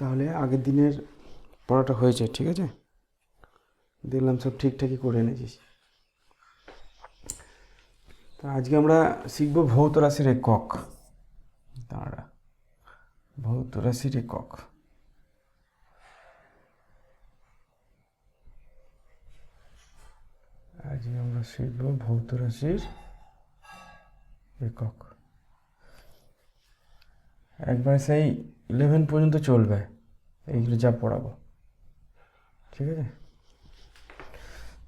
তাহলে আগের দিনের পড়াটা হয়েছে, ঠিক আছে? দেখলাম সব ঠিকঠাকই করে এনেছিস। তো আজকে আমরা শিখব ভৌত রাশির একক। দাঁড়া, ভৌত রাশির একক। আজকে আমরা শিখব ভৌত রাশির একক। একবার সেই 11 পর্যন্ত চলবে এইগুলো যা পড়াবো, ঠিক আছে?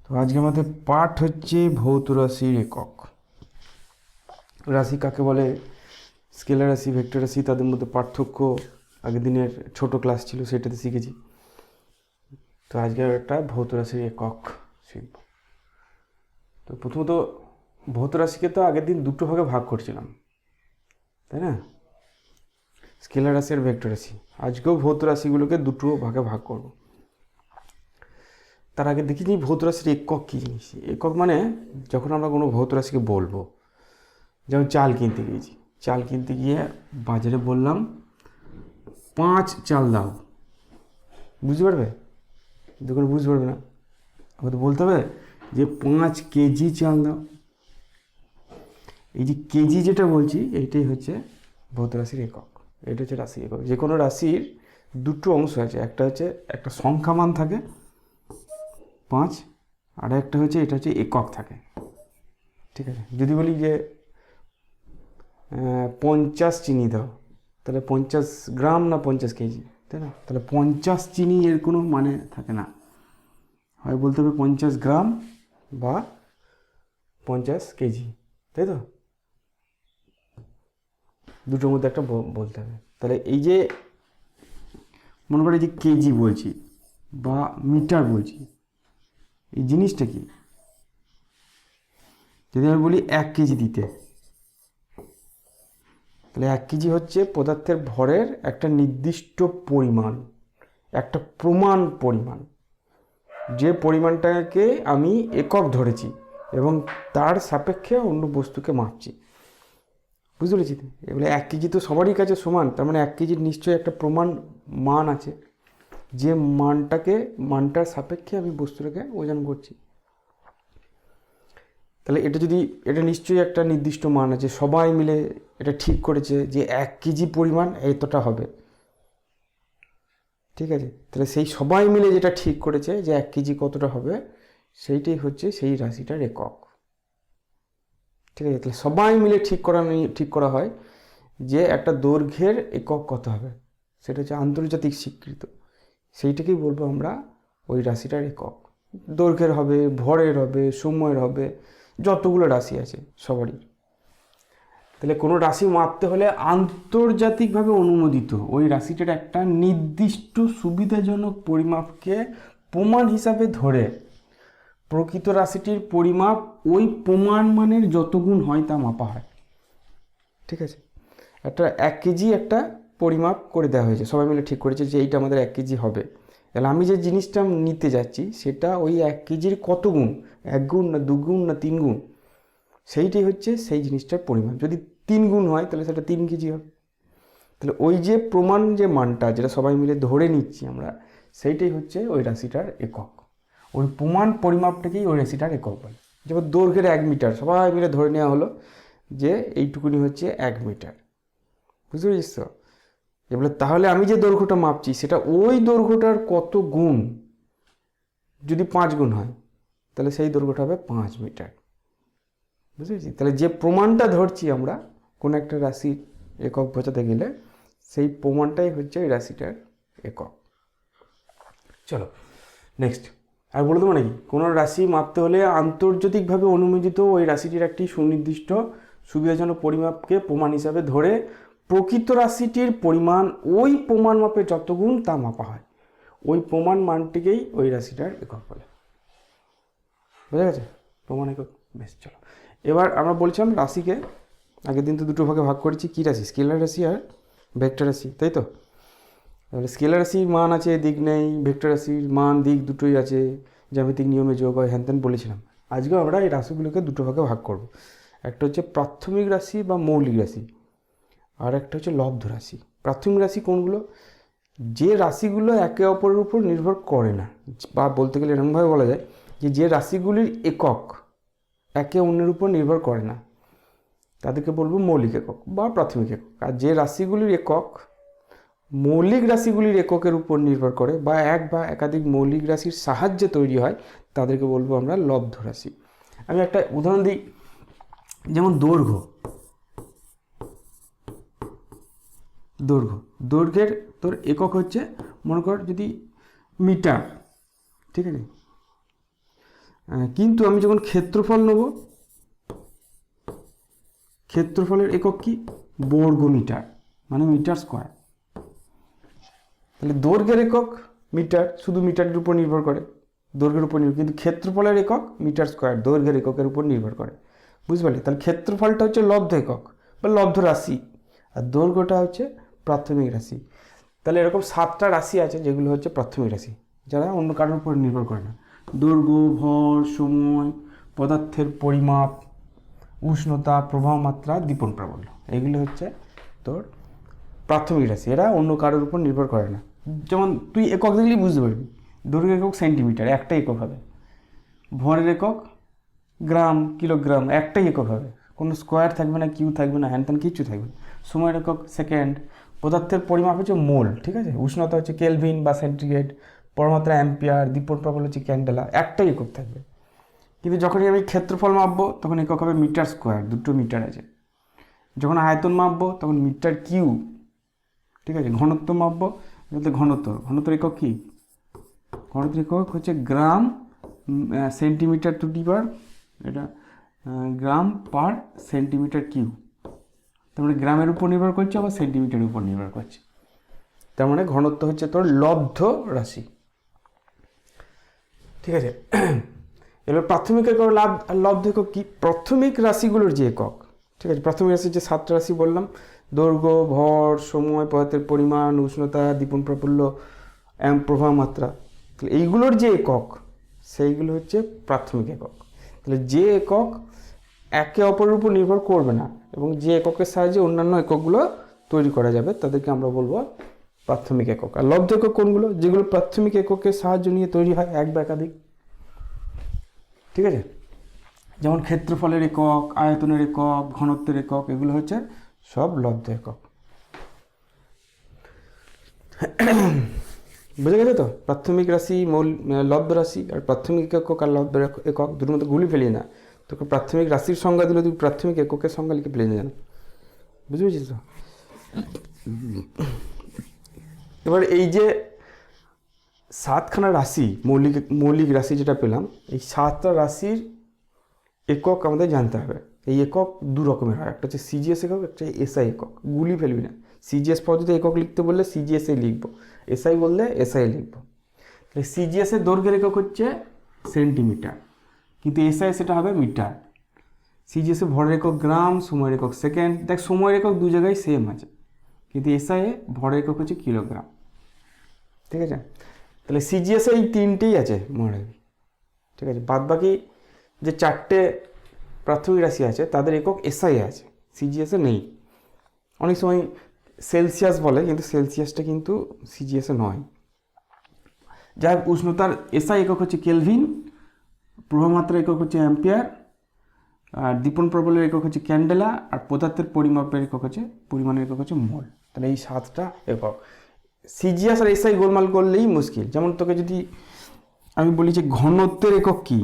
তো আজকে আমাদের পাঠ হচ্ছে ভৌত রাশির একক। রাশি কাকে বলে, স্কেলার রাশি, ভেক্টর রাশি, তাদের মধ্যে পার্থক্য আগের দিনের ছোট ক্লাস ছিল, সেটাতে শিখেছি। তো আজকে একটা ভৌত রাশির একক শিখব। তো প্রথমত ভৌত রাশিকে তো আগের দিন দুটো ভাগে ভাগ করছিলাম, তাই না? স্কেলার রাশি আর ভেক্টর রাশি। আজকেও ভৌত রাশিগুলোকে দুটো ভাগে ভাগ করব। তার আগে দেখি যে ভৌত রাশির একক কী জিনিস। একক মানে যখন আমরা কোনো ভৌত রাশিকে বলবো, যেমন চাল কিনতে গিয়েছি, চাল কিনতে গিয়ে বাজারে বললাম 5 চাল দাও, বুঝতে পারবে? দোকানে বুঝতে পারবে না, আমাদের বলতে হবে যে 5 কেজি চাল দাও। এই যে কেজি যেটা বলছি, এইটাই হচ্ছে ভৌত রাশির একক। এটা হচ্ছে রাশির একক। যে কোনো রাশির দুটো অংশ আছে, একটা হচ্ছে একটা সংখ্যামান থাকে 5, আর একটা হচ্ছে এটা হচ্ছে একক থাকে, ঠিক আছে? যদি বলি যে 50 চিনি দাও, তাহলে 50 গ্রাম না 50 কেজি, তাই না? তাহলে 50 চিনি এর কোনো মানে থাকে না, হয় বলতে হবে 50 গ্রাম বা 50 কেজি, তাই তো? দুটোর মধ্যে একটা বলতে হবে। তাহলে এই যে মনে করে যে কেজি বলছি বা মিটার বলছি, এই জিনিসটা কি? যদি আমি বলি 1 কেজি দিতে, তাহলে 1 কেজি হচ্ছে পদার্থের ভরের একটা নির্দিষ্ট পরিমাণ, একটা প্রমাণ পরিমাণ, যে পরিমাণটাকে আমি একক ধরেছি এবং তার সাপেক্ষে অন্য বস্তুকে মাপছি, বুঝতে পেরেছি? এবারে 1 কেজি তো সবারই কাছে সমান, তার মানে 1 কেজির নিশ্চয়ই একটা প্রমাণ মান আছে, যে মানটার সাপেক্ষে আমি বস্তুটাকে ওজন করছি। তাহলে এটা নিশ্চয়ই একটা নির্দিষ্ট মান আছে, সবাই মিলে এটা ঠিক করেছে যে 1 কেজি পরিমাণ এতটা হবে, ঠিক আছে? তাহলে সেই সবাই মিলে যেটা ঠিক করেছে যে 1 কেজি কতটা হবে, সেইটাই হচ্ছে সেই রাশিটার একক, ঠিক আছে? তাহলে সবাই মিলে ঠিক করা হয় যে একটা দৈর্ঘ্যের একক কত হবে, সেটা হচ্ছে আন্তর্জাতিক স্বীকৃত। সেইটাকেই বলবো আমরা ওই রাশিটার একক। দৈর্ঘ্যের হবে, ভরের হবে, সময়ের হবে, যতগুলো রাশি আছে সবারই। তাহলে কোনো রাশি মাপতে হলে আন্তর্জাতিকভাবে অনুমোদিত ওই রাশিটার একটা নির্দিষ্ট সুবিধাজনক পরিমাপকে প্রমাণ হিসাবে ধরে প্রকৃত রাশিটির পরিমাপ ওই প্রমাণ মানের যত গুণ হয় তা মাপা হয়, ঠিক আছে? একটা 1 কেজি একটা পরিমাপ করে দেওয়া হয়েছে, সবাই মিলে ঠিক করেছে যে এইটা আমাদের 1 কেজি হবে। তাহলে আমি যে জিনিসটা নিতে যাচ্ছি সেটা ওই 1 কেজির কত গুণ, 1 গুণ না 2 গুণ না 3 গুণ, সেইটাই হচ্ছে সেই জিনিসটার পরিমাণ। যদি 3 গুণ হয় তাহলে সেটা 3 কেজি হবে। তাহলে ওই যে প্রমাণ যে মানটা যেটা সবাই মিলে ধরে নিচ্ছি আমরা, সেইটাই হচ্ছে ওই রাশিটার একক। ওই প্রমাণ পরিমাপটাকেই ওই রাশিটার একক বলে। যেমন দৈর্ঘ্যের 1 মিটার সবাই মিলে ধরে নেওয়া হলো যে এইটুকুনি হচ্ছে 1 মিটার, বুঝতে পেরেছিস তো? এবারে তাহলে আমি যে দৈর্ঘ্যটা মাপছি সেটা ওই দৈর্ঘ্যটার কত গুণ, যদি 5 গুণ হয় তাহলে সেই দৈর্ঘ্যটা হবে 5 মিটার, বুঝতে পেরেছি? তাহলে যে প্রমাণটা ধরছি আমরা কোনো একটা রাশির একক বোঝাতে গেলে, সেই প্রমাণটাই হচ্ছে ওই রাশিটার একক। চলো নেক্সট। আর বলে দেবো নাকি, কোনো রাশি মাপতে হলে আন্তর্জাতিকভাবে অনুমোদিত ওই রাশিটির একটি সুনির্দিষ্ট সুবিধাজনক পরিমাপকে প্রমাণ হিসাবে ধরে প্রকৃত রাশিটির পরিমাণ ওই প্রমাণ মাপে যত গুণ তা মাপা হয়। ওই প্রমাণ মানটিকেই ওই রাশিটার একক বলে। বোঝা গেছে? প্রমাণ একক। বেশ, চলো এবার আমরা বলছিলাম রাশিকে আগের দিন তো দুটো ভাগে ভাগ করেছি। কী রাশি? স্কেলার রাশি আর ভেক্টর রাশি, তাই তো? তাহলে স্কেলার রাশির মান আছে, দিক নেই। ভেক্টর রাশির মান দিক দুটোই আছে, জ্যামিতিক নিয়মে যোগ হয়, হ্যান বলেছিলাম। আজকেও আমরা এই রাশিগুলোকে দুটো ভাগে ভাগ করব। একটা হচ্ছে প্রাথমিক রাশি বা মৌলিক রাশি, আর একটা হচ্ছে লব্ধ রাশি। প্রাথমিক রাশি কোনগুলো? যে রাশিগুলো একে অপরের উপর নির্ভর করে না, বা বলতে গেলে এরকমভাবে বলা যায় যে রাশিগুলির একক একে অন্যের উপর নির্ভর করে না, তাদেরকে বলবো মৌলিক একক বা প্রাথমিক একক। আর যে রাশিগুলির একক মৌলিক রাশিগুলির এককের উপর নির্ভর করে বা এক বা একাধিক মৌলিক রাশির সাহায্যে তৈরি হয়, তাদেরকে বলবো আমরা লব্ধ রাশি। আমি একটা উদাহরণ দিই, যেমন দৈর্ঘ্য। দৈর্ঘ্যের তোর একক হচ্ছে, মনে কর যদি মিটার, ঠিক আছে, কিন্তু আমি যখন ক্ষেত্রফল নেব, ক্ষেত্রফলের একক কি, বর্গ মিটার, মানে মিটার স্কোয়ার। তাহলে দৈর্ঘ্যের একক মিটার, শুধু মিটারের উপর নির্ভর করে, দৈর্ঘ্যের উপর নির্ভর, কিন্তু ক্ষেত্রফলের একক মিটার স্কোয়ার, দৈর্ঘ্যের এককের উপর নির্ভর করে। বুঝতে পারলে? তাহলে ক্ষেত্রফলটা হচ্ছে লব্ধ একক বা লব্ধ রাশি, আর দৈর্ঘ্যটা হচ্ছে প্রাথমিক রাশি। তাহলে এরকম 7টা রাশি আছে যেগুলো হচ্ছে প্রাথমিক রাশি, যারা অন্য কারোর উপর নির্ভর করে না। দৈর্ঘ্য, ভর, সময়, পদার্থের পরিমাপ, উষ্ণতা, প্রবাহ মাত্রা, দীপন প্রাবল্য, এগুলো হচ্ছে তোর প্রাথমিক রাশি। এরা অন্য কারোর উপর নির্ভর করে না। যেমন তুই একক দেখলেই বুঝতে পারবি, দৈর্ঘ্যের একক সেন্টিমিটার, একটাই একক হবে। ভরের একক গ্রাম, কিলোগ্রাম, একটাই একক হবে, কোনো স্কোয়ার থাকবে না, কিউ থাকবে না, হ্যান কিচ্ছু থাকবে না। সময়ের একক সেকেন্ড। পদার্থের পরিমাপ হচ্ছে মোল, ঠিক আছে। উষ্ণতা হচ্ছে কেলভিন বা সেন্টিগ্রেড। পরমাত্রা অ্যাম্পিয়ার। দীপন প্রাবল্য হচ্ছে ক্যান্ডেলা। একটাই একক থাকবে। কিন্তু যখনই আমি ক্ষেত্রফল মাপবো তখন একক হবে মিটার স্কোয়ার, দুটো মিটার আছে। যখন আয়তন মাপবো তখন মিটার কিউ, ঠিক আছে। ঘনত্ব মাপবো, ঘনত্বের একক কি, ঘনত্বের একক হচ্ছে গ্রাম সেন্টিমিটার টু দি পাওয়ার, এটা গ্রাম পার সেন্টিমিটার কিউ। তার মানে গ্রামের উপর নির্ভর করছে আবার সেন্টিমিটারের উপর নির্ভর করছে। তার মানে ঘনত্ব হচ্ছে তোর লব্ধ রাশি, ঠিক আছে। এবার প্রাথমিক একক লব্ধ একক কি, প্রাথমিক রাশিগুলোর যে একক, ঠিক আছে। প্রাথমিক রাশির যে 7টা রাশি বললাম, দৈর্ঘ্য, ভর, সময়, পদার্থের পরিমাণ, উষ্ণতা, দীপন প্রাবল্য, প্রবাহ মাত্রা, তাহলে এইগুলোর যে একক সেইগুলো হচ্ছে প্রাথমিক একক। তাহলে যে একক একে অপরের উপর নির্ভর করবে না এবং যে এককের সাহায্যে অন্যান্য এককগুলো তৈরি করা যাবে, তাদেরকে আমরা বলবো প্রাথমিক একক। আর লব্ধ একক কোনগুলো, যেগুলো প্রাথমিক এককের সাহায্য নিয়ে তৈরি হয়, এক বা একাধিক, ঠিক আছে। যেমন ক্ষেত্রফলের একক, আয়তনের একক, ঘনত্বের একক, এগুলো হচ্ছে সব লব্ধ একক। বুঝে গেছে তো? প্রাথমিক রাশি, লব্ধ রাশি, আর প্রাথমিক একক আর লব্ধ একক দুটোর মধ্যে গুলি ফেলি না। তোকে প্রাথমিক রাশির সংজ্ঞা দিলে তুই প্রাথমিক এককের সংজ্ঞা লিখে ফেলে না, বুঝতে পেরেছিস তো? এবার এই যে 7খানা রাশি, মৌলিক রাশি যেটা পেলাম, এই 7টা রাশির একক আমাদের জানতে হবে। এই একক দু রকমের হয়, একটা হচ্ছে সিজিএস একক, একটা এসআই একক। গুলি ফেলবি না। সিজিএস পদ্ধতিতে একক লিখতে বললে সিজিএসএ লিখবো, এসআই বললে এসআই লিখবো। তাহলে সিজিএসের দৈর্ঘ্যের একক হচ্ছে সেন্টিমিটার, কিন্তু এসআই সেটা হবে মিটার। সিজিএসে ভরের একক গ্রাম, সময়ের একক সেকেন্ড। দেখ, সময়ের একক দু জায়গায় সেম আছে, কিন্তু এসআইয়ে ভরের একক হচ্ছে কিলোগ্রাম, ঠিক আছে। তাহলে সিজিএসে এই 3টেই আছে, মনে রাখবি, ঠিক আছে। বাদ বাকি যে 4টে প্রাথমিক রাশি আছে তাদের একক এসআই আছে, সিজিএসে নেই। অনেক সময় সেলসিয়াস বলে, কিন্তু সেলসিয়াসটা কিন্তু সিজিএসে নয়। যাই হোক, উষ্ণতার এসআই একক হচ্ছে কেলভিন, প্রবাহমাত্রা একক হচ্ছে অ্যাম্পিয়ার, আর দীপন প্রাবল্যের একক হচ্ছে ক্যান্ডেলা, আর পদার্থের পরিমাপের একক হচ্ছে, পরিমাণের একক হচ্ছে মোল। তাহলে এই 7টা একক। সিজিএস আর এসআই গোলমাল করলেই মুশকিল। যেমন তোকে যদি আমি বলি যে ঘনত্বের একক কি,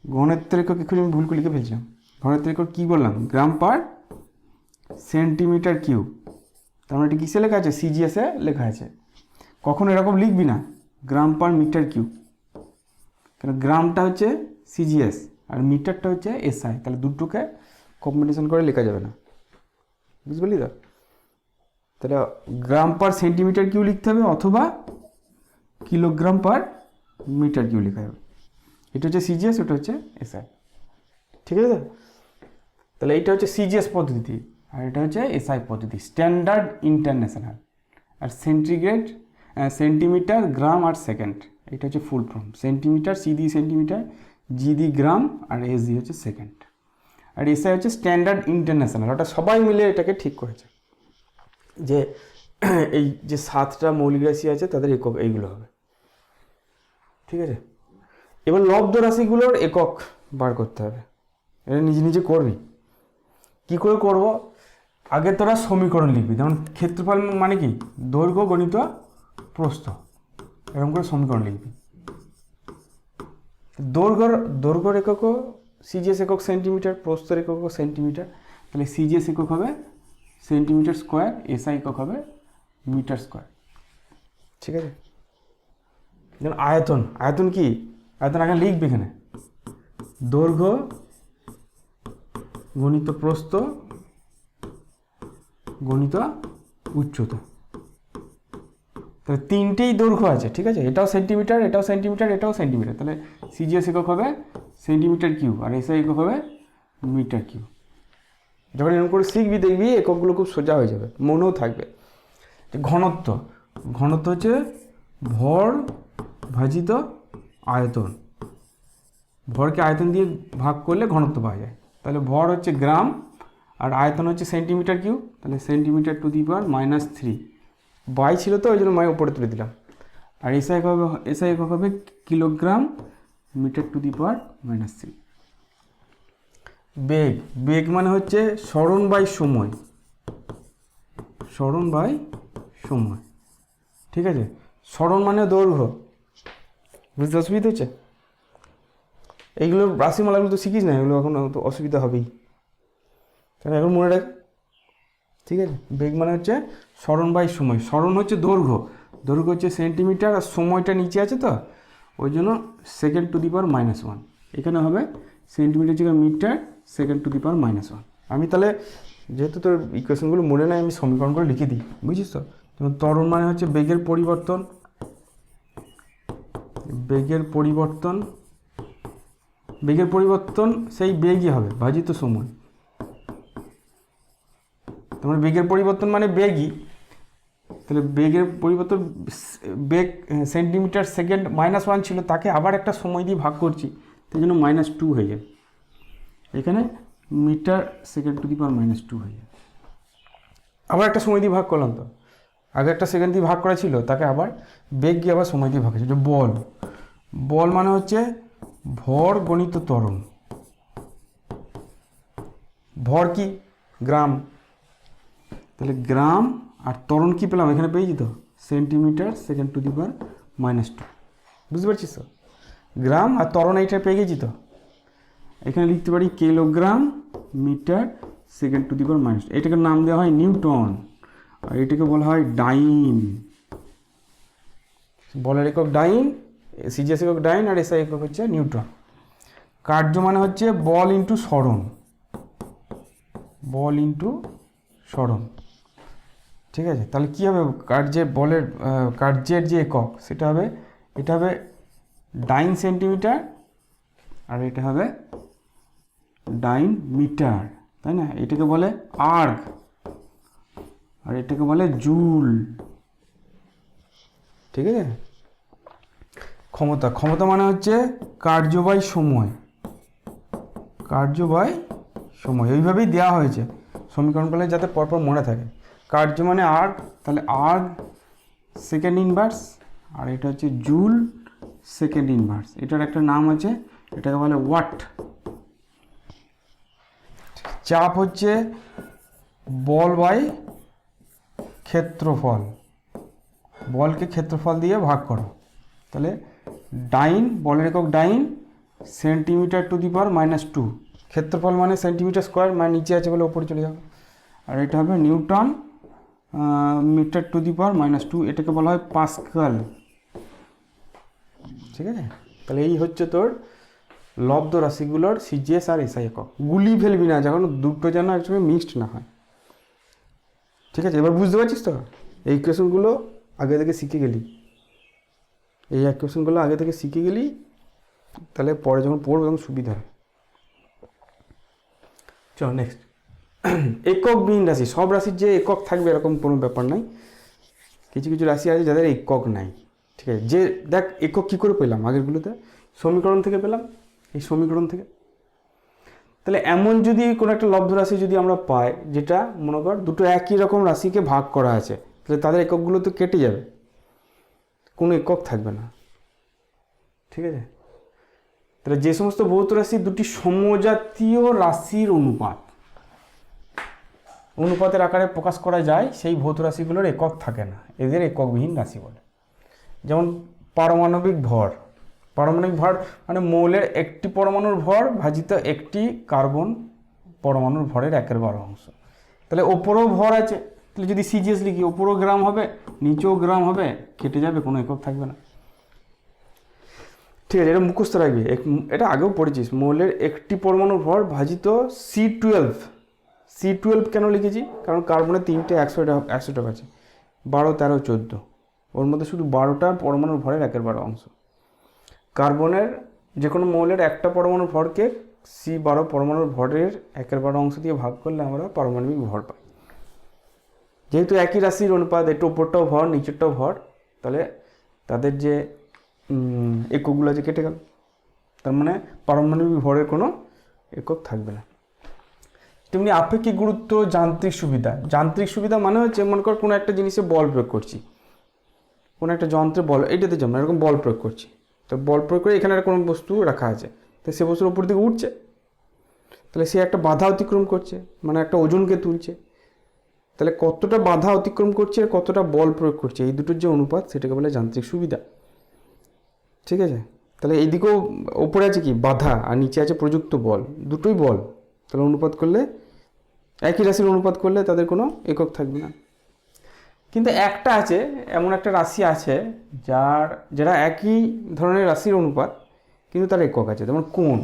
ঘনত্বের একক এখন আমি ভুল করে লিখে ফেলছিলাম। ঘনত্বের একক কী বললাম, গ্রাম পার সেন্টিমিটার কিউব। তার মানে এটা কিসে লেখা আছে, সিজিএসে লেখা আছে। কখনো এরকম লিখবি না গ্রাম পার মিটার কিউব, কারণ গ্রামটা হচ্ছে সিজিএস আর মিটারটা হচ্ছে এসআই, তাহলে দুটোকে কম্বিনেশন করে লেখা যাবে না, বুঝতে পারলি তো? তাহলে গ্রাম পার সেন্টিমিটার কিউ লিখতে হবে, অথবা কিলোগ্রাম পার মিটার কিউ লেখা যাবে। এটা হচ্ছে সিজিএস, ওটা হচ্ছে এসআই, ঠিক আছে। তাহলে এইটা হচ্ছে সিজিএস পদ্ধতি, আর এটা হচ্ছে এসআই পদ্ধতি, স্ট্যান্ডার্ড ইন্টারন্যাশনাল। আর সেন্টিমিটার, গ্রাম আর সেকেন্ড, এটা হচ্ছে ফুল ফর্ম। সেন্টিমিটার, সি দি সেন্টিমিটার, জি দি গ্রাম, আর এস দি হচ্ছে সেকেন্ড। আর এসআই হচ্ছে স্ট্যান্ডার্ড ইন্টারন্যাশনাল, ওটা সবাই মিলে এটাকে ঠিক করেছে যে এই যে 7টা মৌলিক রাশি আছে তাদের একক এইগুলো হবে, ঠিক আছে। এবার লব্ধ রাশিগুলোর একক বার করতে হবে, এটা নিজে নিজে করবি। কি করে করব, আগে তোরা সমীকরণ লিখবি, যেমন ক্ষেত্রফল মানে কি, দৈর্ঘ্য গণিত প্রস্থ, এরকম করে সমীকরণ লিখবি। দৈর্ঘ্যর একক সিজিএস একক সেন্টিমিটার, প্রস্থের একক সেন্টিমিটার, তাহলে সিজিএস একক হবে সেন্টিমিটার স্কোয়ার, এসআই একক হবে মিটার স্কোয়ার, ঠিক আছে। যেমন আয়তন কি, আয়তন আগে লিখবে এখানে, দৈর্ঘ্য গণিত প্রস্থ গণিত উচ্চতা, তাহলে 3টেই দৈর্ঘ্য আছে, ঠিক আছে। এটাও সেন্টিমিটার, এটাও সেন্টিমিটার, এটাও সেন্টিমিটার, তাহলে সিজিএস একক হবে সেন্টিমিটার কিউব আর এসআই একক হবে মিটার কিউব। যখন এরকম করে শিখবি দেখবি এককগুলো খুব সোজা হয়ে যাবে, মনেও থাকবে। ঘনত্ব হচ্ছে ভর ভাজিত আয়তন, ভরকে আয়তন দিয়ে ভাগ করলে ঘনত্ব পাওয়া যায়। তাহলে ভর হচ্ছে গ্রাম আর আয়তন হচ্ছে সেন্টিমিটার কিউব, তাহলে সেন্টিমিটার টু দি পাওয়ার -3, বাই ছিল তো ওই জন্য মাই উপরে তুলে দিলাম। আর এসআই একক হবে kilogram metre to the power -3। বেগ মানে হচ্ছে সরণ বাই সময়, ঠিক আছে। সরণ মানে দৈর্ঘ্য, বুঝতে অসুবিধা হচ্ছে? এইগুলো রাশিমালাগুলো তো শিখিস না, এগুলো এখন তো অসুবিধা হবেই, তাহলে এখন মনে রাখ, ঠিক আছে। বেগ মানে হচ্ছে সরণ বাই সময়, সরণ হচ্ছে দৈর্ঘ্য হচ্ছে সেন্টিমিটার আর সময়টা নিচে আছে তো ওই জন্য সেকেন্ড টু দি পাওয়ার -1, এখানে হবে সেন্টিমিটার জায়গায় মিটার সেকেন্ড টু দি পাওয়ার -1। আমি তাহলে যেহেতু তোর ইকুয়েশনগুলো মনে নাই আমি সমীকরণগুলো লিখে দিই, বুঝিস তো। যেমন ত্বরণ মানে হচ্ছে বেগের পরিবর্তন সেই বেগই হবে ভাজিত সময়। তোমার বেগের পরিবর্তন মানে বেগই, তাহলে বেগের পরিবর্তন, বেগ সেন্টিমিটার সেকেন্ড -1 ছিল, তাকে আবার একটা সময় দিয়ে ভাগ করছি, তাই জন্য -2 হয়ে যাবে। এখানে metre second to the power -2 হয়ে যাবে। আবার একটা সময় দিয়ে ভাগ করলাম, তো আগে একটা সেকেন্ড দিয়ে ভাগ করা ছিল, তাকে আবার বেগ গিয়ে আবার সময় দিয়ে ভাগ হয়েছে। বল মানে হচ্ছে ভর গণিত ত্বরণ, ভর কি গ্রাম, তাহলে গ্রাম আর ত্বরণ কি পেলাম এখানে পেয়েছি তো centimetre second to the power -2, বুঝতে পারছিস তো। গ্রাম আর ত্বরণ এইটা পেয়ে গেছি তো, এখানে লিখতে পারি kilogram metre second to the power -2। এটাকে নাম দেওয়া হয় নিউটন আর এটাকে বলা হয় ডাইন। বলের একক ডাইন, সিজিএস একক ডাইন আর এসআই একক হচ্ছে নিউটন। কার্য মানে হচ্ছে বল ইন্টু সরণ, ঠিক আছে। তাহলে কী হবে, কার্যের যে একক সেটা হবে, এটা হবে ডাইন সেন্টিমিটার আর এটা হবে ডাইন মিটার, তাই না। এটাকে বলে আর্গ আর এটাকে বলে জুল, ঠিক আছে। ক্ষমতা মানে হচ্ছে কার্য বাই সময়, এইভাবেই দেওয়া হয়েছে সমীকরণগুলো যাতে পরপর মনে থাকে। কার্য মানে আর্গ, তাহলে আর্গ সেকেন্ড ইনভার্স আর এটা হচ্ছে জুল সেকেন্ড ইনভার্স, এটার একটা নাম আছে, এটাকে বলে ওয়াট। চাপ হচ্ছে বল বাই ক্ষেত্রফল, বলকে ক্ষেত্রফল দিয়ে ভাগ করো, তাহলে ডাইন, বলের একক ডাইন সেন্টিমিটার টু দি পাওয়ার -2, ক্ষেত্রফল মানে সেন্টিমিটার স্কোয়ার, মানে নিচে আছে বলে ওপরে চলে যাবে, আর এটা হবে Newton metre to the power -2, এটাকে বলা হয় পাস্কাল, ঠিক আছে। তাহলে এই হচ্ছে তোর লব্ধ রাশিগুলোর সিজিএস আর এসআই একক। গুলি ফেলবি না, যখন দুটো যেন একসঙ্গে মিক্সড না হয়, ঠিক আছে। এবার বুঝতে পারছিস তো, এই ইকুয়েশনগুলো আগে থেকে শিখে গেলি, তাহলে পরে যখন পড়বো তখন সুবিধা হয়। চলো নেক্সট, এককবিহীন রাশি। সব রাশির যে একক থাকবে এরকম কোনো ব্যাপার নাই, কিছু রাশি আছে যাদের একক নাই, ঠিক আছে। যে দেখ একক কী করে পেলাম, আগেরগুলোতে সমীকরণ থেকে পেলাম, এই সমীকরণ থেকে। তাহলে এমন যদি কোনো একটা লব্ধ রাশি যদি আমরা পাই, যেটা মনে কর দুটো একই রকম রাশিকে ভাগ করা আছে, তাহলে তাদের এককগুলো তো কেটে যাবে, কোনো একক থাকবে না। ঠিক আছে, তাহলে যে সমস্ত ভৌত রাশি দুটি সমজাতীয় রাশির অনুপাতের আকারে প্রকাশ করা যায় সেই ভৌত রাশিগুলোর একক থাকে না, এদের এককবিহীন রাশি বলে। যেমন পারমাণবিক ভর মানে মৌলের একটি পরমাণুর ভর ভাজিত একটি কার্বন পরমাণুর ভরের 1/12। তাহলে ওপরেও ভর আছে, তাহলে যদি সিজিএস লিখি ওপরেও গ্রাম হবে নিচেও গ্রাম হবে, কেটে যাবে, কোনো একক থাকবে না। ঠিক আছে, এটা মুখস্থ রাখবি, এটা আগেও পড়েছিস। মৌলের একটি পরমাণুর ভর ভাজিত C12 কেন লিখেছি? কারণ কার্বনের 3টে 100 আছে, 12, 13, 14, ওর মধ্যে শুধু 12টা পরমাণুর ভরের 1/12। কার্বনের যে কোনো মৌলের একটা পরমাণুর ভরকে C12 পরমাণুর ভরের 1/12 দিয়ে ভাগ করলে আমরা পারমাণবিক ভর পাই। যেহেতু একই রাশির অনুপাত, একটু উপরটাও ভর নিচেরটাও ভর, তাহলে তাদের যে এককগুলো আছে কেটে গেল, তার মানে পারমাণবিক ভরের কোনো একক থাকবে না। তেমনি আপেক্ষিক গুরুত্ব, যান্ত্রিক সুবিধা মানে হচ্ছে মনে কর কোনো একটা জিনিসে বল প্রয়োগ করছি, কোনো একটা যন্ত্রে বল, এইটাতে যেমন এরকম বল প্রয়োগ করছি, তো বল প্রয়োগ করে এখানে কোনো বস্তু রাখা আছে, তো সে বস্তুর উপর দিকে উঠছে, তাহলে সে একটা বাধা অতিক্রম করছে, মানে একটা ওজনকে তুলছে। তাহলে কতটা বাধা অতিক্রম করছে আর কতটা বল প্রয়োগ করছে, এই দুটোর যে অনুপাত সেটাকে বলে যান্ত্রিক সুবিধা। ঠিক আছে, তাহলে এইদিকেও ওপরে আছে কি বাধা আর নিচে আছে প্রযুক্ত বল, দুটোই বল, তাহলে অনুপাত করলে একই রাশির অনুপাত করলে তাদের কোনো একক থাকবে না। কিন্তু একটা আছে, এমন একটা রাশি আছে যারা একই ধরনের রাশির অনুপাত কিন্তু তার একক আছে, যেমন কোণ।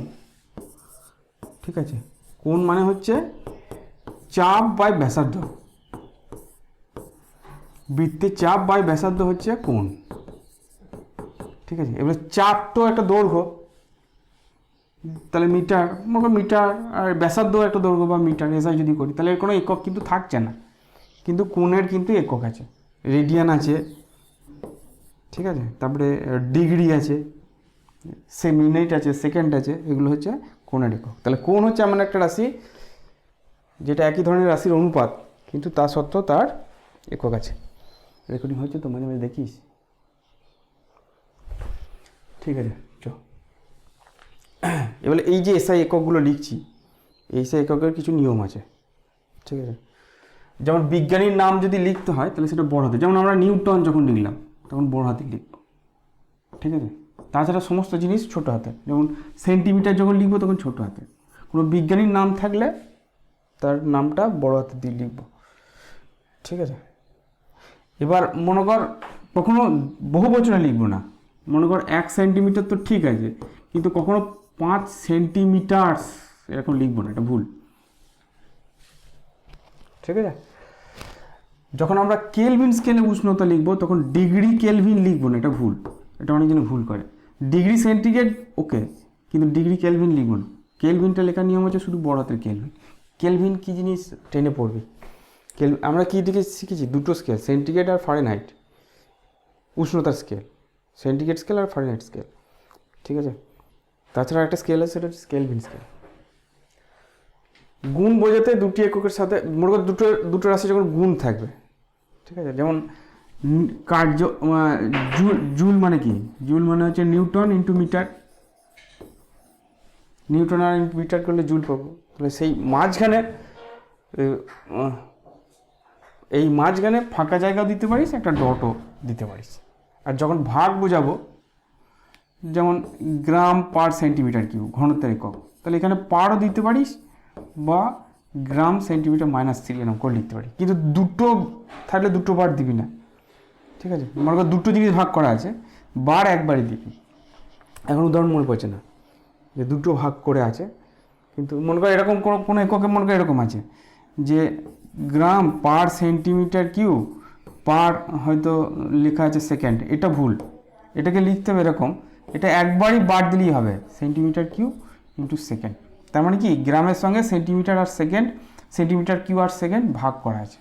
ঠিক আছে, কোণ মানে হচ্ছে চাপ বাই ব্যাসার্ধ, বৃত্তের চাপ বাই ব্যাসার্ধ হচ্ছে কোণ। ঠিক আছে, এবার চাপ তো একটা দৈর্ঘ্য, তাহলে মিটার আর ব্যাসার্ধ একটা দৈর্ঘ্য বা মিটার, এসআই যদি করি তাহলে এর কোনো একক কিন্তু থাকছে না। কিন্তু কোণের কিন্তু একক আছে, রেডিয়ান আছে, ঠিক আছে, তারপরে ডিগ্রি আছে, মিনিট আছে, সেকেন্ড আছে, এগুলো হচ্ছে কোণের একক। তাহলে কোণ হচ্ছে এমন একটা রাশি যেটা একই ধরনের রাশির অনুপাত কিন্তু তা সত্ত্বেও তার একক আছে। রেকর্ডিং হচ্ছে তো, মাঝে মাঝে দেখিস। ঠিক আছে, এবার এই যে এসআই এককগুলো লিখছি, এই এসআই এককের কিছু নিয়ম আছে। ঠিক আছে, যেমন বিজ্ঞানীর নাম যদি লিখতে হয় তাহলে সেটা বড় হাতে, যেমন আমরা নিউটন যখন লিখলাম তখন বড় হাতে লিখব। ঠিক আছে, তাছাড়া সমস্ত জিনিস ছোট হাতে, যেমন সেন্টিমিটার যখন লিখবো তখন ছোট হাতে। কোনো বিজ্ঞানীর নাম থাকলে তার নামটা বড় হাতে দিয়ে লিখব। ঠিক আছে, এবার মনে কর কখনো বহু বচনে লিখবো না, মনে কর 1 সেন্টিমিটার তো ঠিক আছে, কিন্তু কখনো 5 সেন্টিমিটার এরকম লিখবো না, এটা ভুল। ঠিক আছে, যখন আমরা কেলভিন স্কেলে উষ্ণতা লিখবো তখন ডিগ্রি কেলভিন লিখবো না, এটা ভুল, এটা অনেকজন ভুল করে। ডিগ্রি সেন্টিগ্রেড ওকে, কিন্তু ডিগ্রি কেলভিন লিখবো না। কেলভিনটা লেখার নিয়ম হচ্ছে শুধু বড় হাতের কেলভিন। কেলভিন কী জিনিস টেনে পড়বি। আমরা কী দিকে শিখেছি? দুটো স্কেল, সেন্টিগ্রেড আর ফারেনহাইট, উষ্ণতার স্কেল, সেন্টিগ্রেড স্কেল আর ফারেনহাইট স্কেল। ঠিক আছে, তাছাড়া একটা স্কেল আছে, সেটা হচ্ছে কেলভিন স্কেল। গুণ বোঝাতে দুটি এককের সাথে মনে কর দুটো রাশি যখন গুণ থাকবে, ঠিক আছে, যেমন কার্য জুল মানে কি? জুল মানে হচ্ছে নিউটন ইন্টু মিটার, নিউটন আর ইন্টু মিটার করলে জুল পাবো। তাহলে সেই মাঝখানে ফাঁকা জায়গাও দিতে পারিস, একটা ডটও দিতে পারিস। আর যখন ভাগ বোঝাবো, যেমন গ্রাম পার সেন্টিমিটার কিউব ঘনত্বের একক, তাহলে এখানে পারও দিতে পারিস বা গ্রাম সেন্টিমিটার -3 এরকম করে লিখতে পারি। কিন্তু দুটো থাকলে দুটো বার দিবি না। ঠিক আছে, মনে কর দুটো জিনিস ভাগ করা আছে, বার একবারই দিবি। এখন উদাহরণ মনে পড়ছে না যে দুটো ভাগ করে আছে, কিন্তু মনে কর এরকম কোনো এককে মনে কর এরকম আছে যে গ্রাম পার সেন্টিমিটার কিউব পার হয়তো লেখা আছে সেকেন্ড, এটা ভুল। এটাকে লিখতে হবে এরকম, এটা একবারই বার দিলেই হবে, সেন্টিমিটার কিউব ইন্টু সেকেন্ড। তার মানে কি গ্রামের সঙ্গে সেন্টিমিটার আর সেকেন্ড, সেন্টিমিটার কিউব আর সেকেন্ড ভাগ করা আছে।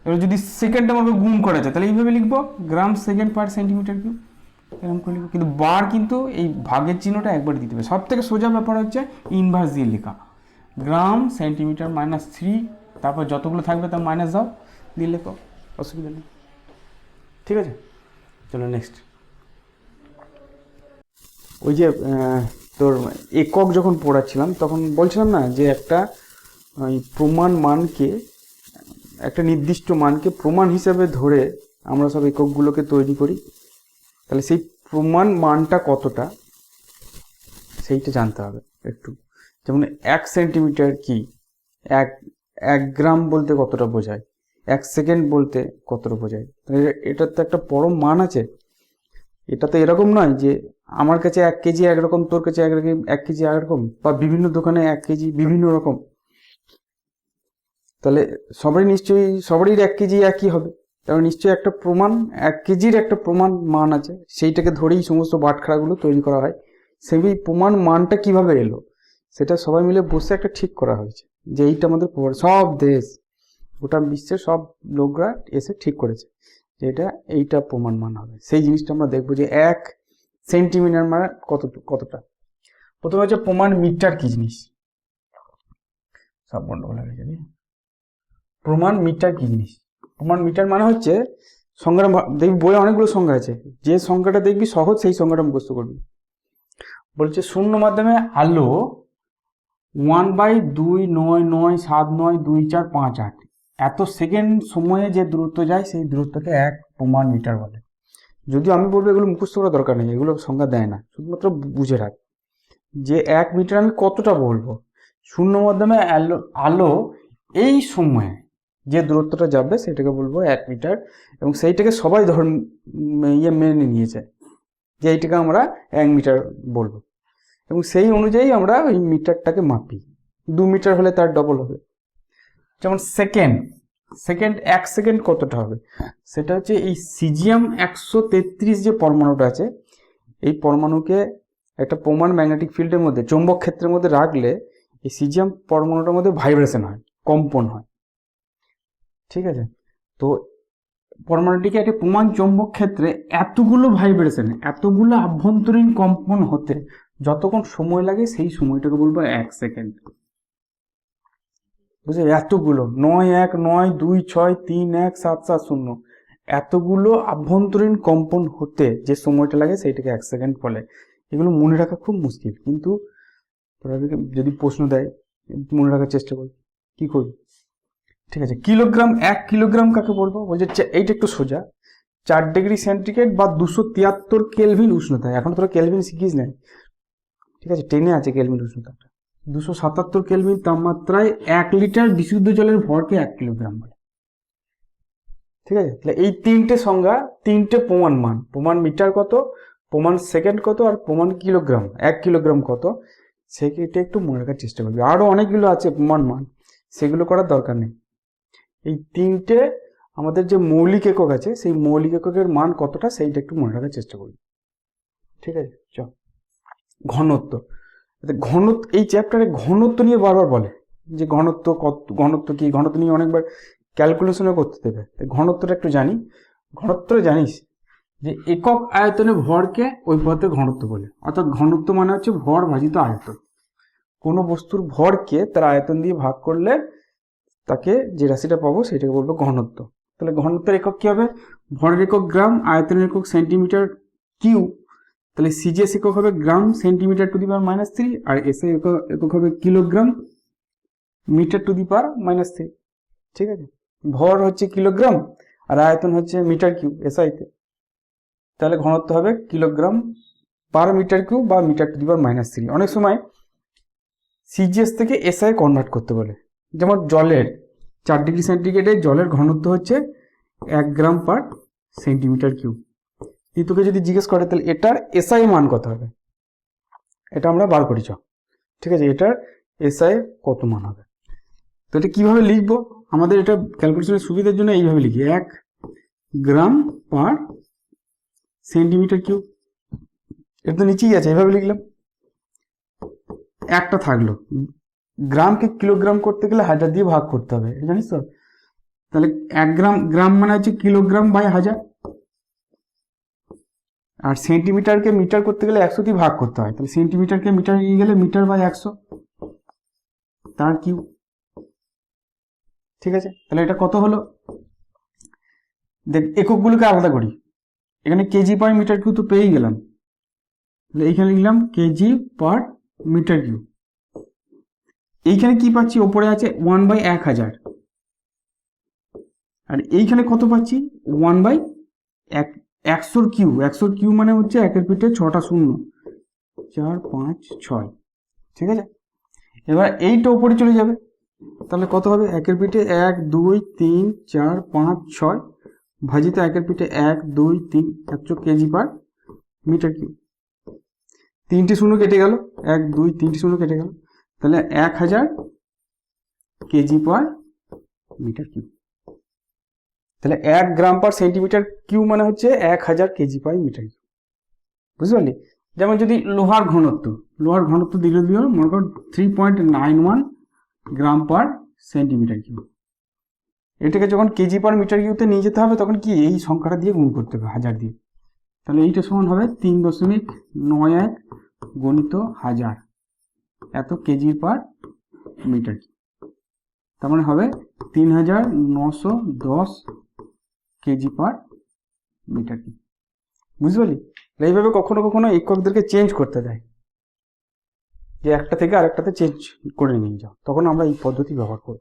এবার যদি সেকেন্ডটা আমাকে গুণ করা আছে তাহলে এইভাবে লিখবো, গ্রাম সেকেন্ড পার সেন্টিমিটার কিউব, এরকম করে লিখবো। কিন্তু বার কিন্তু এই ভাগের চিহ্নটা একবার দিতে হবে। সব থেকে সোজা ব্যাপার হচ্ছে ইনভার্স দিয়ে লেখা, গ্রাম সেন্টিমিটার -3, তারপর যতগুলো থাকবে তার মাইনাস দাও দিয়ে লেখো, অসুবিধা নেই। ঠিক আছে, চলো নেক্সট। ওই যে তোর একক যখন পড়াচ্ছিলাম তখন বলছিলাম না যে একটা ওই প্রমাণ মানকে, একটা নির্দিষ্ট মানকে প্রমাণ হিসেবে ধরে আমরা সব এককগুলোকে তৈরি করি। তাহলে সেই প্রমাণ মানটা কতটা সেইটা জানতে হবে একটু। যেমন 1 সেন্টিমিটার কি, এক 1 গ্রাম বলতে কতটা বোঝায়, 1 সেকেন্ড বলতে কতটা বোঝায়। এটার তো একটা পরম মান আছে। এটা তো এরকম নয় যে আমার কাছে 1 কেজি একরকম, তোর কাছে 1 কেজি একরকম, বা বিভিন্ন দোকানে 1 কেজি বিভিন্ন রকম। তাহলে সবারই 1 কেজি একই হবে। তাহলে নিশ্চয়ই একটা প্রমাণ, 1 কেজির একটা প্রমাণ মান আছে, সেইটাকে ধরেই সমস্ত বাটখারাগুলো তৈরি করা হয়। সেই প্রমাণ মানটা কিভাবে এলো সেটা সবাই মিলে বসে একটা ঠিক করা হয়েছে যে এইটা আমাদের সব দেশ, গোটা বিশ্বের সব লোকরা এসে ঠিক করেছে যে এইটা প্রমাণ মান হবে। সেই জিনিসটা আমরা দেখবো যে 1 সেন্টিমিটার মানে কতটা। প্রথমে হচ্ছে প্রমাণ মিটার কি জিনিস, সব গন্ডগোল হয়ে গেছে। প্রমাণ মিটার কি জিনিস? প্রমাণ মিটার মানে হচ্ছে সংখ্যাটা, দেখবি বইয়ে অনেকগুলো সংখ্যা আছে, যে সংখ্যাটা দেখবি সহজ সেই সংখ্যাটা মুখস্থ করবি। বলছে শূন্য মাধ্যমে আলো 1/299792458 এত সেকেন্ড সময়ে যে দূরত্ব যায় সেই দূরত্বকে 1 প্রমাণ মিটার বলে। যদিও আমি বলবো এগুলো মুখস্থ করার দরকার নেই, এগুলো সংখ্যা দেয় না, শুধুমাত্র বুঝে রাখ যে 1 মিটার আমি কতটা বলবো। শূন্য মাধ্যমে আলো এই সময়ে যে দূরত্বটা যাবে সেটাকে বলবো 1 মিটার, এবং সেইটাকে সবাই মেনে নিয়েছে যে এইটাকে আমরা 1 মিটার বলবো, এবং সেই অনুযায়ী আমরা ওই মিটারটাকে মাপি। 2 মিটার হলে তার ডবল হবে। যেমন সেকেন্ড 1 সেকেন্ড কতটা হবে, সেটা হচ্ছে এই সিজিয়াম 133 যে পরমাণুটা আছে, এই পরমাণুকে একটা প্রমাণ ম্যাগনেটিক ফিল্ডের মধ্যে, চৌম্বক ক্ষেত্রের মধ্যে রাখলে এই সিজিয়াম পরমাণুটার মধ্যে ভাইব্রেশন হয়, কম্পন হয়। ঠিক আছে, তো পরমাণুটিকে একটা প্রমাণ চৌম্বক ক্ষেত্রে এতগুলো ভাইব্রেশন, এতগুলো আভ্যন্তরীণ কম্পন হতে যতক্ষণ সময় লাগে সেই সময়টাকে বলবো 1 সেকেন্ড। বুঝলে, এতগুলো 91926317770 এতগুলো আভ্যন্তরীণ কম্পন হতে যে সময়টা লাগে সেইটাকে 1 সেকেন্ড বলে। এগুলো মনে রাখা খুব মুশকিল, কিন্তু যদি প্রশ্ন দেয় মনে রাখার চেষ্টা করি, কি করবি? ঠিক আছে, কিলোগ্রাম, 1 কিলোগ্রাম কাকে বলবো? বলছে এইটা একটু সোজা, 4 ডিগ্রি সেন্টিগ্রেড বা 273 কেলভিন উষ্ণতা। এখন তোরা কেলভিন শিখিস নাই, ঠিক আছে, টেনে আছে কেলভিন উষ্ণতাটা। 277 কেলভিন তাপমাত্রায় 1 লিটার বিশুদ্ধ জলের ভরকে 1 কিলোগ্রাম বলে। ঠিক আছে, তাহলে এই 3টে সংজ্ঞা, 3টে প্রমাণ মান, প্রমাণ মিটার কত, প্রমাণ সেকেন্ড কত, আর প্রমাণ কিলোগ্রাম 1 কিলোগ্রাম কত, সেটা একটু মনে রাখার চেষ্টা করবি। আরো অনেকগুলো আছে প্রমাণ মান, সেগুলো করার দরকার নেই। এই 3টে আমাদের যে মৌলিক একক আছে, সেই মৌলিক এককের মান কতটা সেইটা একটু মনে রাখার চেষ্টা করবি। ঠিক আছে, চল। ঘনত্ব, এই চ্যাপ্টারে ঘনত্ব নিয়ে বারবার বলে যে ঘনত্ব কি, ঘনত্ব নিয়ে অনেকবার ক্যালকুলেশনও করতে দেবে। ঘনত্বটা একটু জানি। ঘনত্বটা জানিস যে একক আয়তনে ভরকে ওই পথে ঘনত্ব বলে, অর্থাৎ ঘনত্ব মানে হচ্ছে ভর ভাজিত আয়তন। কোনো বস্তুর ভরকে তার আয়তন দিয়ে ভাগ করলে তাকে যে রাশিটা পাবো সেটাকে বলবো ঘনত্ব। তাহলে ঘনত্বের একক কি হবে? ভরের একক গ্রাম, আয়তনের একক সেন্টিমিটার কিউ। তাহলে সিজিএস একক হবে gram centimetre to the power -3, আর এসআই একক হবে kilogram metre to the power -3। ঠিক আছে, ভর হচ্ছে কিলোগ্রাম আর আয়তন হচ্ছে মিটার কিউ এসআইতে। তাহলে ঘনত্ব হবে কিলোগ্রাম পার মিটার কিউ বা মিটার টু দি পাওয়ার -3। অনেক সময় সিজিএস থেকে এসআই কনভার্ট করতে বলে। যেমন জলের 4 ডিগ্রি সেন্টিগ্রেডে জলের ঘনত্ব হচ্ছে 1 গ্রাম পার সেন্টিমিটার কিউব। তোকে যদি জিজ্ঞেস করে তাহলে এটার এসআই মান কত হবে, এটা আমরা বার করি। ঠিক আছে, এটার এসআই কত মান হবে, তো এটা কিভাবে লিখবো? আমাদের এটা ক্যালকুলেশনের সুবিধার জন্য এইভাবে লিখি, 1 গ্রাম পার সেন্টিমিটার কিউব। এটা তো নিচেই আছে, এইভাবে লিখলাম। একটা থাকলো, গ্রামকে কিলোগ্রাম করতে গেলে 1000 দিয়ে ভাগ করতে হবে, জানিস তো? তাহলে 1 গ্রাম মানে হচ্ছে কিলোগ্রাম বাই 1000, আর সেন্টিমিটারকে মিটার করতে গেলে 100 দিয়ে ভাগ করতে হয়। তাহলে সেন্টিমিটারকে মিটার নিয়ে গেলে মিটার বাই 100 তার কিউ। ঠিক আছে, তাহলে এটা কত হলো? দেখ এককগুলোকে আলাদা করি, এখানে কেজি পার মিটার কিউ তো পেয়েই গেলাম, এইখানে লিখলাম কেজি পার মিটার কিউ। এইখানে কি পাচ্ছি, ওপরে আছে 1/1000, আর এইখানে কত পাচ্ছি 1/100 কিউ। 100 কিউ মানে হচ্ছে একের পিঠে 6টা শূন্য, 4 5 6, ঠিক আছে। এবার এইটা উপরে চলে যাবে, তাহলে কত হবে, একের পিঠে 1 2 3 4 5 6 ভাজিত একের পিঠে 1 2 3 100 কেজি পার মিটার কিউ। 3টি শূন্য কেটে গেল, 1 2 3টি শূন্য কেটে গেল, তাহলে 1000 কেজি পার মিটার কিউ। তাহলে 1 গ্রাম পার সেন্টিমিটার কিউ মানে হচ্ছে 1000 কেজি পার মিটার কিউ, বুঝতে পারলি। যেমন যদি লোহার ঘনত্ব দিল মনে কর 3.91 গ্রাম পার সেন্টিমিটার কিউ। এটাকে যখন কেজি পার মিটার কিউতে নিয়ে যেতে হবে তখন কি এই সংখ্যাটা দিয়ে গুণ করতে হবে 1000 দিয়ে। তাহলে এইটা সমান হবে 3.91 গণিত 1000 এত কেজি পার মিটার কিউ। তার মানে হবে 3910 কেজি পার মিটার কিউ, বুঝতে পারলি। এইভাবে কখনো কখনো এককদেরকে চেঞ্জ করতে দেয়, যে একটা থেকে আরেকটাতে চেঞ্জ করে নিয়ে যাও, তখন আমরা এই পদ্ধতি ব্যবহার করব।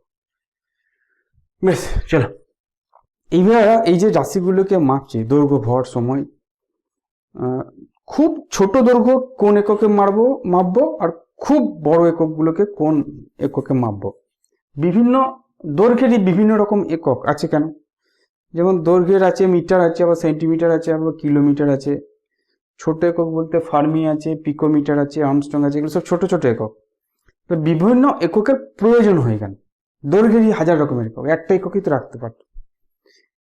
বেশ, চলো এইবার এই যে রাশিগুলোকে মাপছে দৈর্ঘ্য ভর সময়, খুব ছোট দৈর্ঘ্য কোন এককে মাপবো আর খুব বড় এককগুলোকে কোন এককে মাপবো। বিভিন্ন দৈর্ঘ্যেরই বিভিন্ন রকম একক আছে কেন, যেমন দৈর্ঘ্যের আছে মিটার আছে, আবার সেন্টিমিটার আছে, আবার কিলোমিটার আছে। ছোট একক বলতে ফার্মি আছে, পিকোমিটার আছে, আর্মস্ট্রং আছে, এগুলো সব ছোট ছোট একক। তো বিভিন্ন এককের প্রয়োজন হয়ে গেল, দৈর্ঘ্যেরই 1000 রকমের একক, একটা এককই তো রাখতে পারত।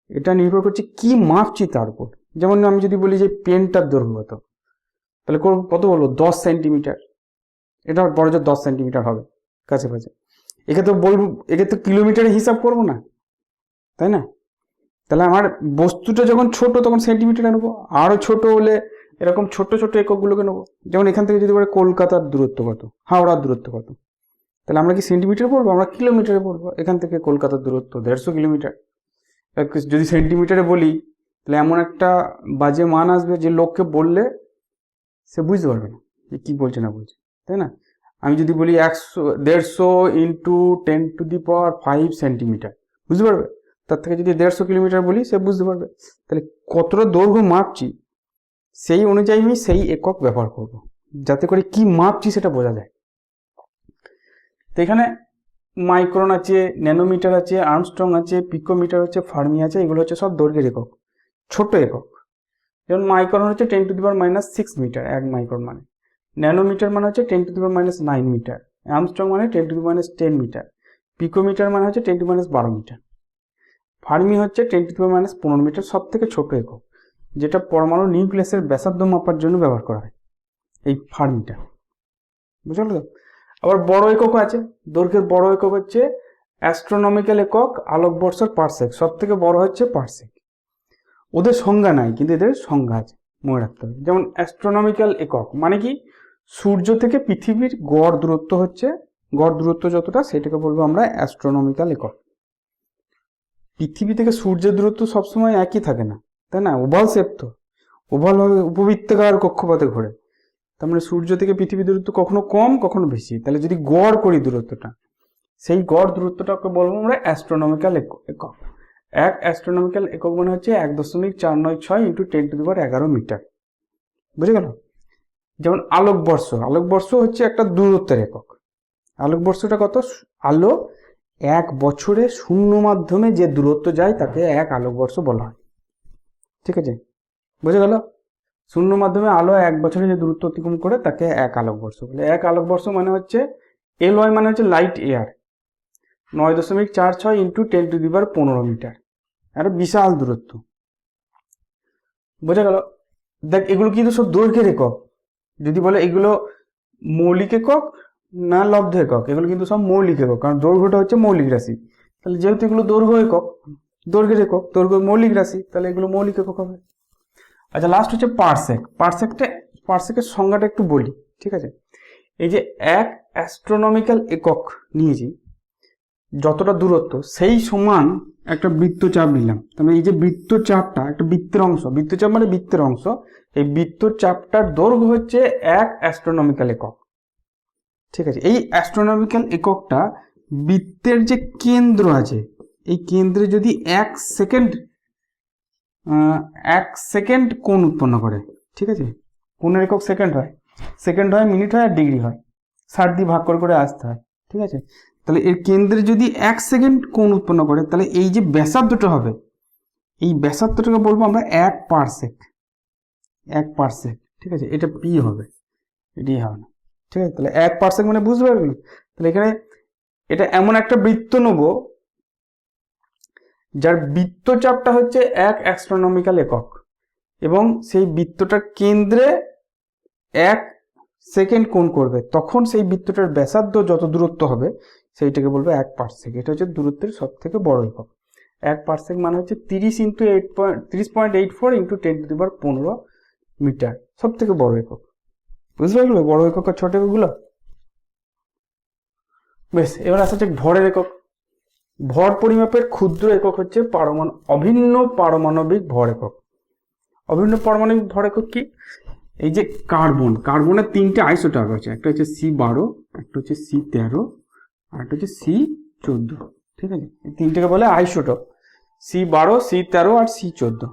এটা নির্ভর করছে কি মাপছি তার উপর। যেমন আমি যদি বলি যে পেনটার দৈর্ঘ্য কত, তাহলে কত বলবো 10 সেন্টিমিটার, এটা বড় জোর 10 সেন্টিমিটার হবে কাছাকাছি। একে তো বলবো, একে তো কিলোমিটারে হিসাব করবো না, তাই না। তাহলে আমার বস্তুটা যখন ছোট তখন সেন্টিমিটারে নেবো, আরো ছোট হলে এরকম ছোট ছোট এককগুলোকে নেবো। যেমন এখান থেকে যদি বলে কলকাতার দূরত্ব কত, হাওড়ার দূরত্ব কত, তাহলে আমরা কি সেন্টিমিটারে পড়বো, আমরা কিলোমিটারে পড়বো। এখান থেকে কলকাতার দূরত্ব 150 কিলোমিটার। যদি সেন্টিমিটারে বলি তাহলে এমন একটা বাজে মান আসবে যে লোককে বললে সে বুঝতে পারবে না যে কি বলছে না বলছে, তাই না। আমি যদি বলি 150 ইন্টু 10⁵ সেন্টিমিটার, বুঝতে পারবে। তার থেকে যদি 150 কিলোমিটার বলি সে বুঝতে পারবে। তাহলে কতটা দৈর্ঘ্য মাপছি সেই অনুযায়ী আমি সেই একক ব্যবহার করব, যাতে করে কি মাপছি সেটা বোঝা যায়। তো এখানে মাইক্রন আছে, ন্যানোমিটার আছে, আর্মস্ট্রং আছে, পিকোমিটার আছে, ফার্মি আছে, এগুলো হচ্ছে সব দৈর্ঘ্যের একক, ছোট একক। যেমন মাইক্রন হচ্ছে 10⁻⁻6 মিটার, 1 মাইক্রন মানে। ন্যানোমিটার মানে হচ্ছে 10⁻⁹ মিটার। আর্মস্ট্রং মানে 10⁻10 মিটার। পিকোমিটার মানে হচ্ছে 10⁻12 মিটার। ফার্মি হচ্ছে 10⁻15 মিটার, সব থেকে ছোট একক, যেটা পরমাণু নিউক্লিয়াসের ব্যাসার্ধ মাপার জন্য ব্যবহার করা হয়, এই ফার্মিটা, বুঝলো তো। আবার বড় একক আছে, দৈর্ঘ্যের বড় একক হচ্ছে অ্যাস্ট্রোনমিক্যাল একক, আলোকবর্ষ পারসেক। সব থেকে বড় হচ্ছে পারসেক। ওদের সংজ্ঞা নাই কিন্তু এদের সংজ্ঞা আছে, মনে রাখতে হবে। যেমন অ্যাস্ট্রোনমিক্যাল একক মানে কি, সূর্য থেকে পৃথিবীর গড় দূরত্ব হচ্ছে, গড় দূরত্ব যতটা সেটাকে বলবো আমরা অ্যাস্ট্রোনমিক্যাল একক। পৃথিবী থেকে সূর্যের দূরত্ব সবসময় একই থাকে না, তাই না। ওভাল শেপ তো, ওভাল উপবৃত্তাকার কক্ষপথে ঘোরে, তার মানে সূর্য থেকে পৃথিবীর দূরত্ব কখনো কম কখনো বেশি। তাহলে যদি গড় করি দূরত্বটা, সেই গড় দূরত্বটাকে বলবো আমরা অ্যাস্ট্রোনমিক্যাল একক। এক অ্যাস্ট্রোনমিক্যাল একক মানে হচ্ছে 1.496 ইন্টু 10⁻11 মিটার, বুঝে গেল। যেমন আলোকবর্ষ, আলোকবর্ষ হচ্ছে একটা দূরত্বের একক। আলোকবর্ষটা কত, আলো 1 বছরে শূন্য মাধ্যমে যে দূরত্ব যায় তাকে 1 আলোকবর্ষ বলা হয়, ঠিক আছে, বুঝে গেল। শূন্য মাধ্যমে আলো 1 বছরে যে দূরত্ব অতিক্রম করে তাকে 1 আলোকবর্ষ বলে। 1 আলোকবর্ষ মানে হচ্ছে LY মানে হচ্ছে লাইট এয়ার, 9.46 ইন্টু 10⁻15 মিটার, একটা বিশাল দূরত্ব, বোঝা গেল। দেখ এগুলো কিন্তু সব দৈর্ঘ্যের একক। যদি বলে এগুলো মৌলিক একক না লব্ধ একক, এগুলো কিন্তু সব মৌলিক একক, কারণ দৈর্ঘ্যটা হচ্ছে মৌলিক রাশি। তাহলে যেহেতু এগুলো দৈর্ঘ্য একক, দৈর্ঘ্যের একক, দৈর্ঘ্য মৌলিক রাশি, তাহলে এগুলো মৌলিক একক হবে। আচ্ছা, লাস্ট হচ্ছে পারসেক। পারসেকের সংজ্ঞাটা একটু বলি, ঠিক আছে। এই যে 1 অ্যাস্ট্রোনমিক্যাল একক নিয়েছি, যতটা দূরত্ব সেই সমান একটা বৃত্তচাপ নিলাম। তাহলে এই যে বৃত্তচাপটা একটা বৃত্তের অংশ, বৃত্তচাপ মানে বৃত্তের অংশ, এই বৃত্তচাপটার দৈর্ঘ্য হচ্ছে 1 অ্যাস্ট্রোনমিক্যাল একক। ঠিক আছে, এই অ্যাস্ট্রোনমিক্যাল এককটা বৃত্তের যে কেন্দ্র আছে, এই কেন্দ্রে যদি 1 সেকেন্ড কোণ উৎপন্ন করে, ঠিক আছে, কোণের একক সেকেন্ড হয়, মিনিট হয় আর ডিগ্রি হয়, 60 দিয়ে ভাগ করে আসতে হয়। ঠিক আছে, তাহলে এর কেন্দ্রে যদি 1 সেকেন্ড কোণ উৎপন্ন করে, তাহলে এই যে ব্যাসার্ধটা হবে, এই ব্যাসার্ধটাকে বলবো আমরা 1 পারসেক। ঠিক আছে, এটা পি হবে, এটি হবে না। ঠিক আছে, তাহলে 1 পারসেক মানে বুঝতে পারবেন। তাহলে এখানে এটা এমন একটা বৃত্ত নেব যার বৃত্তচাপটা হচ্ছে 1 অ্যাস্ট্রোনমিক্যাল একক এবং সেই বৃত্তটার কেন্দ্রে 1 সেকেন্ড কোণ করবে, তখন সেই বৃত্তটার ব্যাসার্ধ যত দূরত্ব হবে সেইটাকে বলবো 1 পারসেক। এটা হচ্ছে দূরত্বের সব থেকে বড় একক। 1 পারসেক মানে হচ্ছে 30.84 ইন্টু 10⁻15 মিটার, সব থেকে বড় একক। বুঝতে পারলো বড় একক আর ছোট এককগুলো? বেশ, এবার আসা যাক ভরের একক। ভর পরিমাপের ক্ষুদ্র একক হচ্ছে অভিন্ন পারমাণবিক ভর একক। অভিন্ন পারমাণবিক ভর একক কি? এই যে কার্বনের 3টে আইসোটোপ আছে, একটা হচ্ছে C12, একটা হচ্ছে C13 আর একটা হচ্ছে C14। ঠিক আছে, এই 3টেকে বলে আইসোটোপ, C12, C13 আর C14।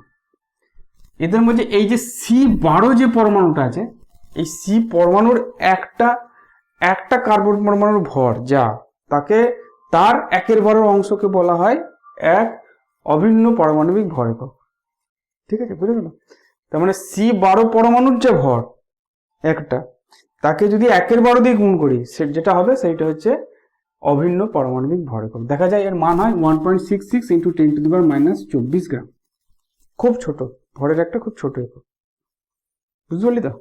এদের মধ্যে এই যে C12 যে পরমাণুটা আছে, এই C পরমাণুর একটা কার্বন পরমাণুর ভর যা, তাকে তার একের ভরের অংশকে বলা হয় এক অভিন্ন পারমাণবিক ভর একক। ঠিক আছে, বুঝে গেল? তার মানে C12 পরমাণুর যে ভর একটা, তাকে যদি 1/12 দিয়ে গুণ করি, যেটা হবে সেইটা হচ্ছে অভিন্ন পারমাণবিক ভর একক। দেখা যায় এর মান হয় 1.66 ইন্টু 10⁻24 গ্রাম। খুব ছোট ভরের একটা খুব ছোট একক। বুঝতে পারলি তো?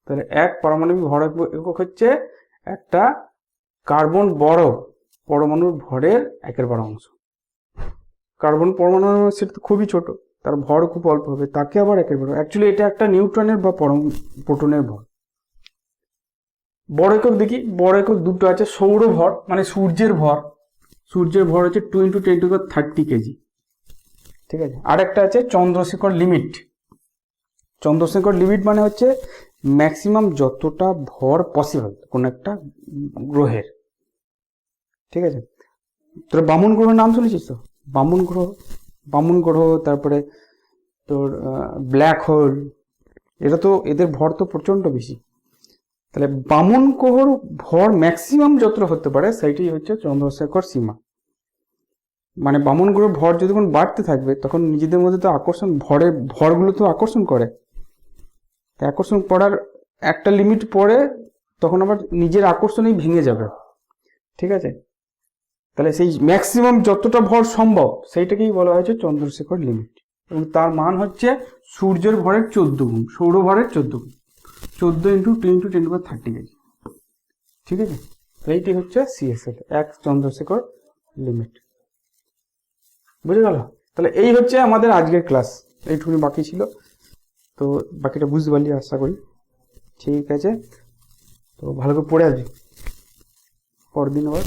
তাহলে 1 পারমাণবিক ভর একক হচ্ছে একটা কার্বন বড় পরমাণুর ভরের 1/12 অংশ। কার্বন পরমাণু সেটা তো খুবই ছোট, তার ভর খুব অল্প হবে, তাকে আবার 1/12। অ্যাকচুয়ালি এটা একটা নিউট্রনের বা প্রোটনের ভর। বড় একক দেখি, বড় একক দুটো আছে। সৌর ভর মানে সূর্যের ভর হচ্ছে 2 × 10⁻30 কেজি। ঠিক আছে, আর একটা আছে চন্দ্রশেখর লিমিট। চন্দ্রশেখর লিমিট মানে হচ্ছে ম্যাক্সিমাম যতটা ভর পসিবল কোন একটা গ্রহের। ঠিক আছে, তোর বামন গ্রহের নাম শুনেছিস তো? বামন গ্রহ, তারপরে তোর ব্ল্যাক হোল, এটা তো এদের ভর তো প্রচন্ড বেশি। তাহলে বামন গ্রহর ভর ম্যাক্সিমাম যতটা হতে পারে সেইটাই হচ্ছে চন্দ্রশেখর সীমা। মানে বামন গ্রহের ভর যখন বাড়তে থাকবে তখন নিজেদের মধ্যে তো ভরগুলো তো আকর্ষণ করে, আকর্ষণ করার একটা লিমিট পরে তখন আবার নিজের আকর্ষণেই ভেঙে যাবে। ঠিক আছে, তাহলে সেই ম্যাক্সিমাম যতটা ভর সম্ভব সেইটাকেই বলা হয়েছে চন্দ্রশেখর লিমিট, এবং তার মান হচ্ছে সূর্যের ভরের 14 গুণ, সৌর ভরের 14 গুণ, 14 × 2 × 10⁻30 কেজি। ঠিক আছে, এইটি হচ্ছে CSL, 1 চন্দ্রশেখর লিমিট। বুঝে গেল? তাহলে এই হচ্ছে আমাদের আজকের ক্লাস, এইটুকুনি বাকি ছিল, তো বাকিটা বুঝতে পারলি আশা করি। ঠিক আছে, তো ভালো করে পড়ে আসবি, পরের দিন আবার